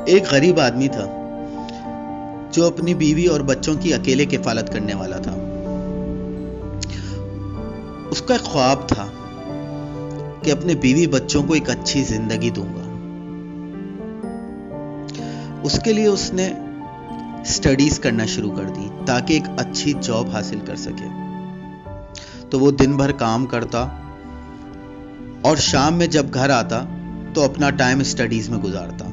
एक गरीब आदमी था जो अपनी बीवी और बच्चों की अकेले किफालत करने वाला था। उसका एक ख्वाब था कि अपने बीवी बच्चों को एक अच्छी जिंदगी दूंगा। उसके लिए उसने स्टडीज करना शुरू कर दी ताकि एक अच्छी जॉब हासिल कर सके। तो वो दिन भर काम करता और शाम में जब घर आता तो अपना टाइम स्टडीज में गुजारता।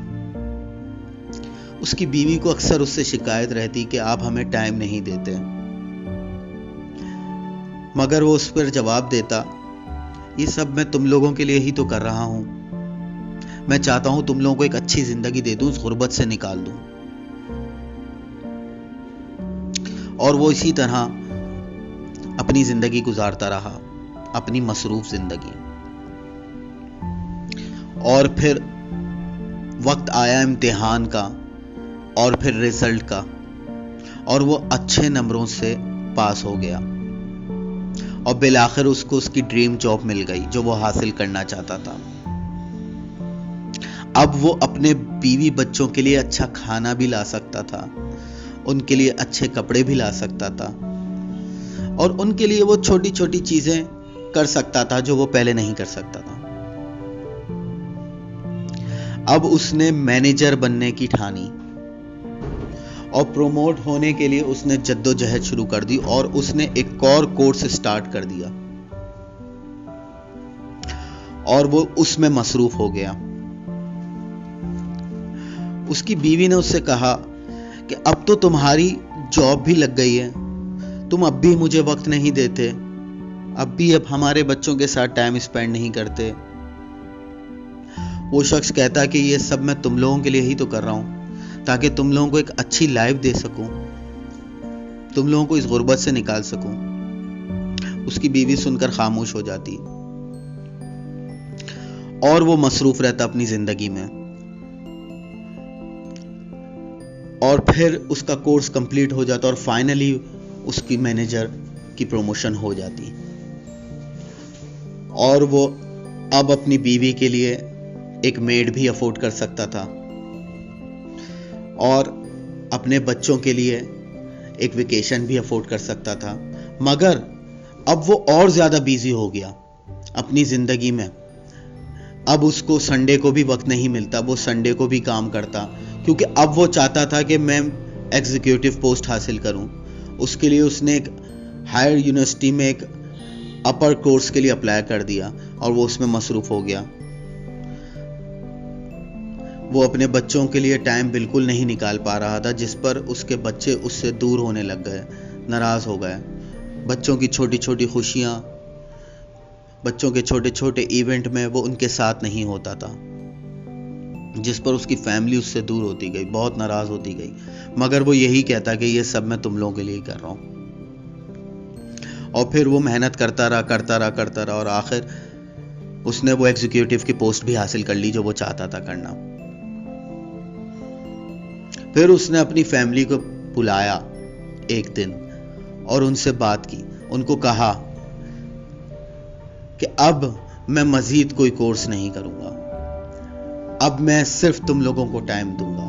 उसकी बीवी को अक्सर उससे शिकायत रहती कि आप हमें टाइम नहीं देते, मगर वो उस पर जवाब देता, ये सब मैं तुम लोगों के लिए ही तो कर रहा हूं। मैं चाहता हूं तुम लोगों को एक अच्छी जिंदगी दे दूं, उस गुर्बत से निकाल दूं। और वो इसी तरह अपनी जिंदगी गुजारता रहा, अपनी मसरूफ जिंदगी। और फिर वक्त आया इम्तिहान का और फिर रिजल्ट का, और वो अच्छे नंबरों से पास हो गया और बिलाखिर उसको उसकी ड्रीम जॉब मिल गई जो वो हासिल करना चाहता था। अब वो अपने बीवी बच्चों के लिए अच्छा खाना भी ला सकता था, उनके लिए अच्छे कपड़े भी ला सकता था और उनके लिए वो छोटी छोटी चीजें कर सकता था जो वो पहले नहीं कर सकता था। अब उसने मैनेजर बनने की ठानी और प्रमोट होने के लिए उसने जद्दोजहद शुरू कर दी और उसने एक और कोर्स स्टार्ट कर दिया और वो उसमें मसरूफ हो गया। उसकी बीवी ने उससे कहा कि अब तो तुम्हारी जॉब भी लग गई है, तुम अब भी मुझे वक्त नहीं देते, अब हमारे बच्चों के साथ टाइम स्पेंड नहीं करते। वो शख्स कहता कि ये सब मैं तुम लोगों के लिए ही तो कर रहा हूं ताकि तुम लोगों को एक अच्छी लाइफ दे सकूं, तुम लोगों को इस गुर्बत से निकाल सकूं। उसकी बीवी सुनकर खामोश हो जाती और वो मसरूफ रहता अपनी जिंदगी में। और फिर उसका कोर्स कंप्लीट हो जाता और फाइनली उसकी मैनेजर की प्रमोशन हो जाती और वो अब अपनी बीवी के लिए एक मेड भी अफोर्ड कर सकता था और अपने बच्चों के लिए एक वेकेशन भी अफोर्ड कर सकता था। मगर अब वो और ज्यादा बिजी हो गया अपनी जिंदगी में। अब उसको संडे को भी वक्त नहीं मिलता, वो संडे को भी काम करता क्योंकि अब वो चाहता था कि मैं एग्जीक्यूटिव पोस्ट हासिल करूं। उसके लिए उसने एक हायर यूनिवर्सिटी में एक अपर कोर्स के लिए अप्लाई कर दिया और वो उसमें मसरूफ हो गया। वो अपने बच्चों के लिए टाइम बिल्कुल नहीं निकाल पा रहा था, जिस पर उसके बच्चे उससे दूर होने लग गए, नाराज हो गए। बच्चों की छोटी छोटी खुशियां, बच्चों के छोटे छोटे इवेंट में वो उनके साथ नहीं होता था, जिस पर उसकी फैमिली उससे दूर होती गई, बहुत नाराज होती गई। मगर वो यही कहता कि ये सब मैं तुम लोगों के लिए कर रहा हूं। और फिर वो मेहनत करता रहा और आखिर उसने वो एग्जीक्यूटिव की पोस्ट भी हासिल कर ली जो वो चाहता था करना। फिर उसने अपनी फैमिली को बुलाया एक दिन और उनसे बात की। उनको कहा कि अब मैं मजीद कोई कोर्स नहीं करूंगा, अब मैं सिर्फ तुम लोगों को टाइम दूंगा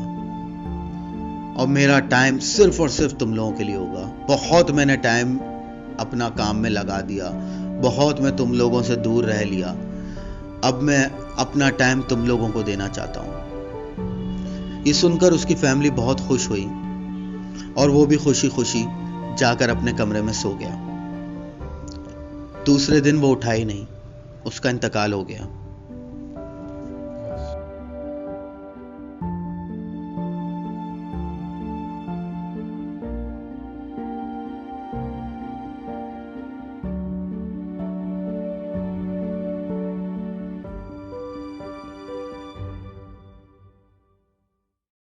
और मेरा टाइम सिर्फ और सिर्फ तुम लोगों के लिए होगा। बहुत मैंने टाइम अपना काम में लगा दिया, बहुत मैं तुम लोगों से दूर रह लिया, अब मैं अपना टाइम तुम लोगों को देना चाहता हूं। ये सुनकर उसकी फैमिली बहुत खुश हुई और वो भी खुशी खुशी जाकर अपने कमरे में सो गया। दूसरे दिन वो उठा ही नहीं, उसका इंतकाल हो गया।